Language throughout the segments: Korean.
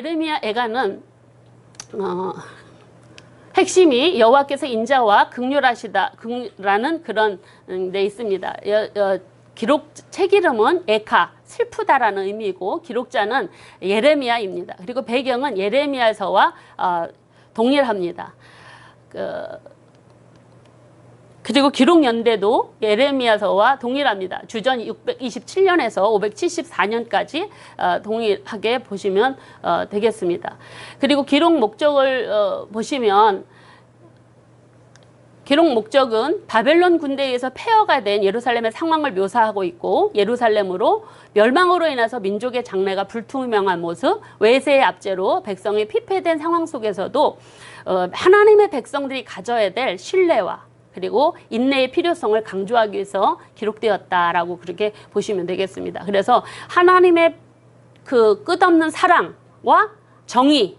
예레미야 애가는 핵심이 여호와께서 인자와 긍휼하시다라는 그런 데 있습니다. 책 이름은 에카, 슬프다라는 의미이고 기록자는 예레미야입니다. 그리고 배경은 예레미야서와 동일합니다. 그리고 기록 연대도 예레미야서와 동일합니다. 주전 627년에서 574년까지 동일하게 보시면 되겠습니다. 그리고 기록 목적을 보시면 기록 목적은 바벨론 군대에 의해서 폐허가 된 예루살렘의 상황을 묘사하고 있고 예루살렘으로 멸망으로 인해서 민족의 장래가 불투명한 모습, 외세의 압제로 백성이 피폐된 상황 속에서도 하나님의 백성들이 가져야 될 신뢰와 그리고 인내의 필요성을 강조하기 위해서 기록되었다라고 그렇게 보시면 되겠습니다. 그래서 하나님의 그 끝없는 사랑과 정의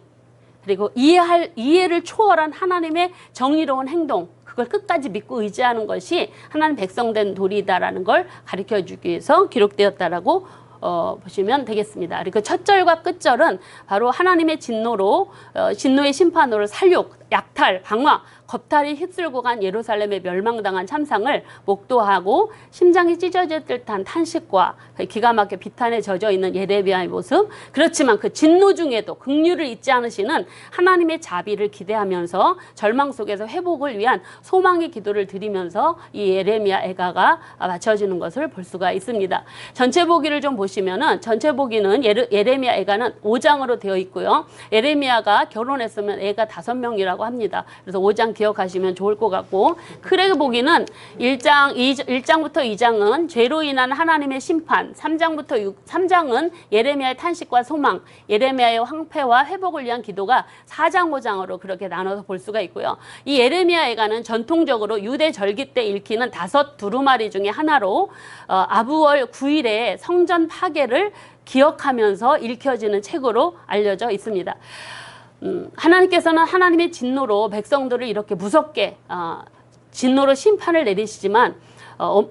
그리고 이해를 초월한 하나님의 정의로운 행동 그걸 끝까지 믿고 의지하는 것이 하나님 백성된 도리다라는 걸 가르쳐주기 위해서 기록되었다라고 보시면 되겠습니다. 그리고 첫 절과 끝 절은 바로 하나님의 진노의 심판으로 살육, 약탈, 방화, 겁탈이 휩쓸고 간 예루살렘의 멸망당한 참상을 목도하고 심장이 찢어질 듯한 탄식과 기가 막혀 비탄에 젖어 있는 예레미야의 모습. 그렇지만 그 진노 중에도 긍휼을 잊지 않으시는 하나님의 자비를 기대하면서 절망 속에서 회복을 위한 소망의 기도를 드리면서 이 예레미야 애가가 맞춰지는 것을 볼 수가 있습니다. 전체 보기를 좀 보시면은 전체 보기는 예레미야 애가는 5장으로 되어 있고요. 예레미야가 결혼했으면 애가 5명이라고 합니다. 그래서 5장 기억하시면 좋을 것 같고 크레그 보기는 1장부터 2장은 죄로 인한 하나님의 심판, 3장은 예레미야의 탄식과 소망, 예레미야의 황폐와 회복을 위한 기도가 4장, 5장으로 그렇게 나눠서 볼 수가 있고요. 이 예레미야 애가는 전통적으로 유대 절기 때 읽히는 5 두루마리 중에 하나로 아부월 9일에 성전 파괴를 기억하면서 읽혀지는 책으로 알려져 있습니다. 하나님께서는 하나님의 진노로 백성들을 이렇게 무섭게 진노로 심판을 내리시지만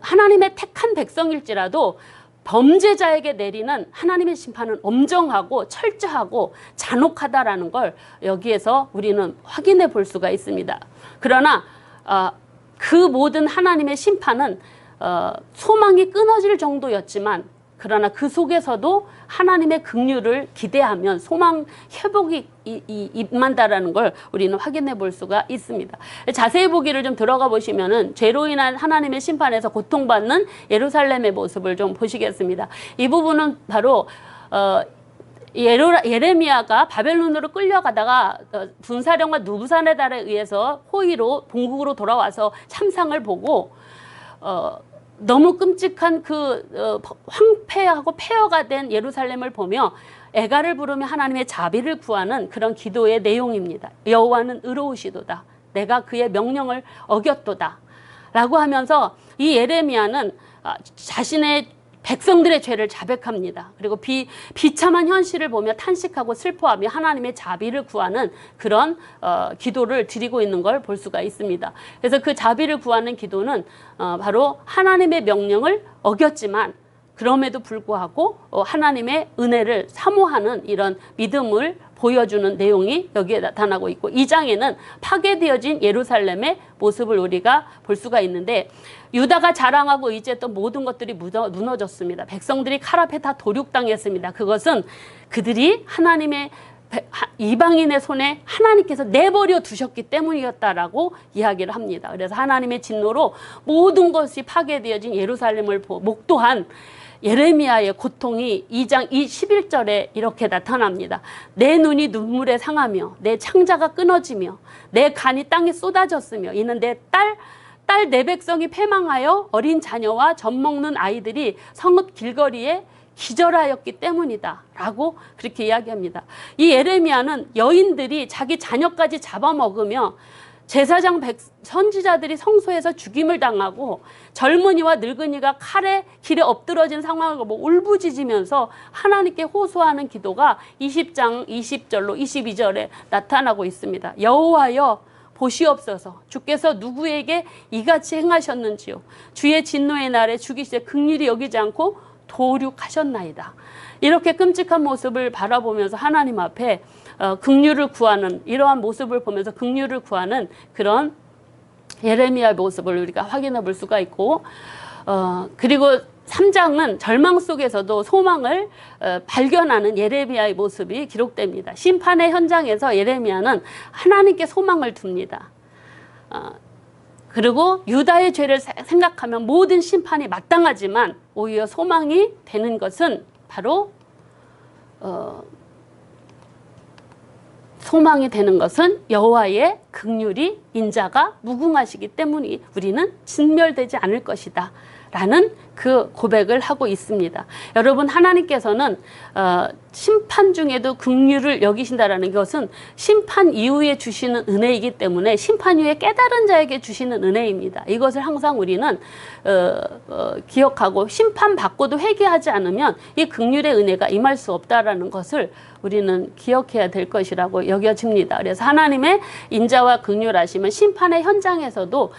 하나님의 택한 백성일지라도 범죄자에게 내리는 하나님의 심판은 엄정하고 철저하고 잔혹하다라는 걸 여기에서 우리는 확인해 볼 수가 있습니다. 그러나 그 모든 하나님의 심판은 소망이 끊어질 정도였지만 그러나 그 속에서도 하나님의 긍휼을 기대하면 소망 회복이 임한다라는 걸 우리는 확인해 볼 수가 있습니다. 자세히 보기를 좀 들어가 보시면은 죄로 인한 하나님의 심판에서 고통받는 예루살렘의 모습을 좀 보시겠습니다. 이 부분은 바로 예레미야가 바벨론으로 끌려가다가 분사령과 누부사네달에 의해서 호위로 본국으로 돌아와서 참상을 보고 너무 끔찍한 그 황폐하고 폐허가 된 예루살렘을 보며 애가를 부르며 하나님의 자비를 구하는 그런 기도의 내용입니다. 여호와는 의로우시도다. 내가 그의 명령을 어겼도다. 라고 하면서 이 예레미야는 자신의 백성들의 죄를 자백합니다. 그리고 비참한 현실을 보며 탄식하고 슬퍼하며 하나님의 자비를 구하는 그런 기도를 드리고 있는 걸 볼 수가 있습니다. 그래서 그 자비를 구하는 기도는 바로 하나님의 명령을 어겼지만 그럼에도 불구하고 하나님의 은혜를 사모하는 이런 믿음을 보여주는 내용이 여기에 나타나고 있고 2장에는 파괴되어진 예루살렘의 모습을 우리가 볼 수가 있는데 유다가 자랑하고 의지했던 모든 것들이 무너졌습니다. 백성들이 칼 앞에 다 도륙당했습니다. 그것은 그들이 하나님의 이방인의 손에 하나님께서 내버려 두셨기 때문이었다라고 이야기를 합니다. 그래서 하나님의 진노로 모든 것이 파괴되어진 예루살렘을 목도한 예레미야의 고통이 2장 11절에 이렇게 나타납니다. 내 눈이 눈물에 상하며 내 창자가 끊어지며 내 간이 땅에 쏟아졌으며 이는 내 내 백성이 패망하여 어린 자녀와 젖먹는 아이들이 성읍 길거리에 기절하였기 때문이다 라고 그렇게 이야기합니다. 이 예레미야는 여인들이 자기 자녀까지 잡아먹으며 제사장 선지자들이 성소에서 죽임을 당하고 젊은이와 늙은이가 칼에 길에 엎드러진 상황을 보고 울부짖으면서 하나님께 호소하는 기도가 20장 20절로 22절에 나타나고 있습니다. 여호와여 보시옵소서. 주께서 누구에게 이같이 행하셨는지요. 주의 진노의 날에 죽이시되 긍휼히 여기지 않고 도륙하셨나이다. 이렇게 끔찍한 모습을 바라보면서 하나님 앞에 긍휼을 구하는, 이러한 모습을 보면서 긍휼을 구하는 그런 예레미야의 모습을 우리가 확인해 볼 수가 있고, 그리고 3장은 절망 속에서도 소망을 발견하는 예레미야의 모습이 기록됩니다. 심판의 현장에서 예레미야는 하나님께 소망을 둡니다. 그리고 유다의 죄를 생각하면 모든 심판이 마땅하지만 오히려 소망이 되는 것은 바로 소망이 되는 것은 여호와의 긍휼이 인자가 무궁하시기 때문이 우리는 진멸되지 않을 것이다 라는 그 고백을 하고 있습니다. 여러분, 하나님께서는 심판 중에도 긍휼을 여기신다라는 것은 심판 이후에 주시는 은혜이기 때문에 심판 이후에 깨달은 자에게 주시는 은혜입니다. 이것을 항상 우리는 기억하고, 심판받고도 회개하지 않으면 이 긍휼의 은혜가 임할 수 없다라는 것을 우리는 기억해야 될 것이라고 여겨집니다. 그래서 하나님의 인자와 긍휼하심은 심판의 현장에서도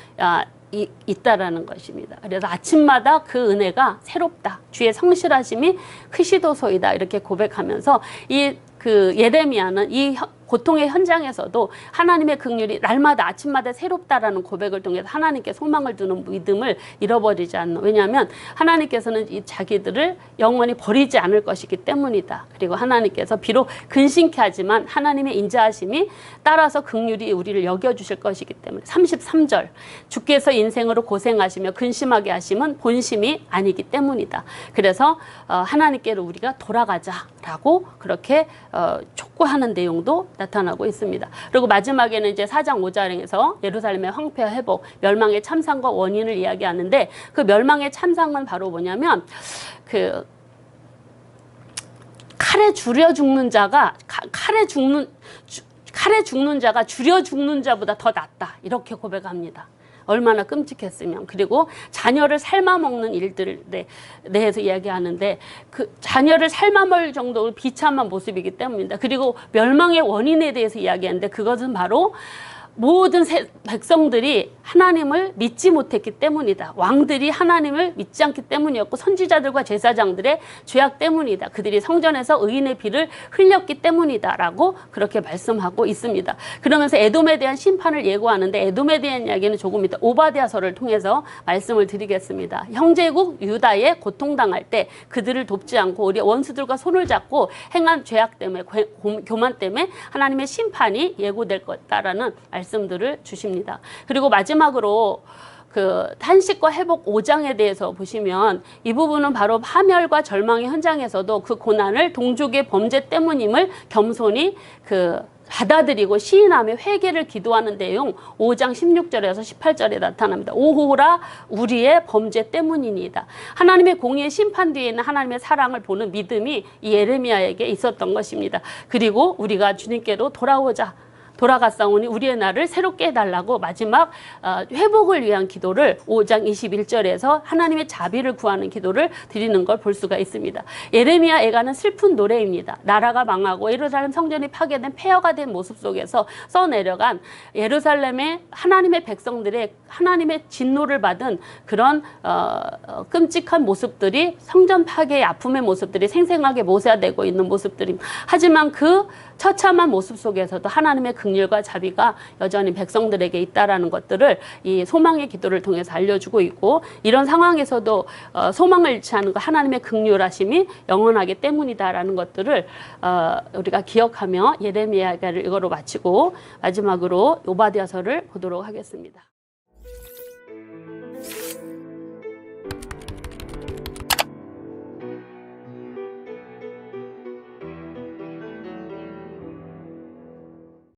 있다라는 것입니다. 그래서 아침마다 그 은혜가 새롭다. 주의 성실하심이 크시도소이다. 이렇게 고백하면서 그 예레미야는 이 고통의 현장에서도 하나님의 긍휼이 날마다 아침마다 새롭다라는 고백을 통해서 하나님께 소망을 두는 믿음을 잃어버리지 않는, 왜냐하면 하나님께서는 이 자기들을 영원히 버리지 않을 것이기 때문이다. 그리고 하나님께서 비록 근심케 하지만 하나님의 인자하심이 따라서 긍휼이 우리를 여겨주실 것이기 때문에 33절 주께서 인생으로 고생하시며 근심하게 하심은 본심이 아니기 때문이다. 그래서 하나님께로 우리가 돌아가자라고 그렇게 촉구하는 내용도 나타나고 있습니다. 그리고 마지막에는 이제 4장 5절에서 예루살렘의 황폐와 회복, 멸망의 참상과 원인을 이야기하는데, 그 멸망의 참상은 바로 뭐냐면 그 칼에 죽는 자가 줄여 죽는 자보다 더 낫다. 이렇게 고백합니다. 얼마나 끔찍했으면. 그리고 자녀를 삶아먹는 일들에 대해서 이야기하는데, 그 자녀를 삶아먹을 정도로 비참한 모습이기 때문입니다. 그리고 멸망의 원인에 대해서 이야기하는데, 그것은 바로 모든 백성들이 하나님을 믿지 못했기 때문이다. 왕들이 하나님을 믿지 않기 때문이었고, 선지자들과 제사장들의 죄악 때문이다. 그들이 성전에서 의인의 피를 흘렸기 때문이다 라고 그렇게 말씀하고 있습니다. 그러면서 에돔에 대한 심판을 예고하는데, 에돔에 대한 이야기는 조금 이따 오바댜서를 통해서 말씀을 드리겠습니다. 형제국 유다에 고통당할 때 그들을 돕지 않고 우리 원수들과 손을 잡고 행한 죄악 때문에, 교만 때문에 하나님의 심판이 예고될 것이다라는 말씀들을 주십니다. 그리고 마지막으로 그 탄식과 회복 5장에 대해서 보시면, 이 부분은 바로 파멸과 절망의 현장에서도 그 고난을 동족의 범죄 때문임을 겸손히 받아들이고 시인하며 회개를 기도하는 내용 5장 16절에서 18절에 나타납니다. 오호라 우리의 범죄 때문이니이다. 하나님의 공의의 심판 뒤에 있는 하나님의 사랑을 보는 믿음이 이 예레미야에게 있었던 것입니다. 그리고 우리가 주님께로 돌아갔사오니 우리의 날을 새롭게 해달라고 마지막 회복을 위한 기도를 5장 21절에서 하나님의 자비를 구하는 기도를 드리는 걸 볼 수가 있습니다. 예레미야 애가는 슬픈 노래입니다. 나라가 망하고 예루살렘 성전이 파괴된 폐허가 된 모습 속에서 써내려간 예루살렘의 하나님의 백성들의 하나님의 진노를 받은 그런 끔찍한 모습들이, 성전 파괴의 아픔의 모습들이 생생하게 묘사되고 있는 모습들입니다. 하지만 그 처참한 모습 속에서도 하나님의 긍휼과 자비가 여전히 백성들에게 있다라는 것들을 이 소망의 기도를 통해서 알려주고 있고, 이런 상황에서도 소망을 잃지 않은 것, 하나님의 긍휼하심이 영원하기 때문이다라는 것들을 우리가 기억하며 예레미야를 이거로 마치고 마지막으로 오바댜서를 보도록 하겠습니다.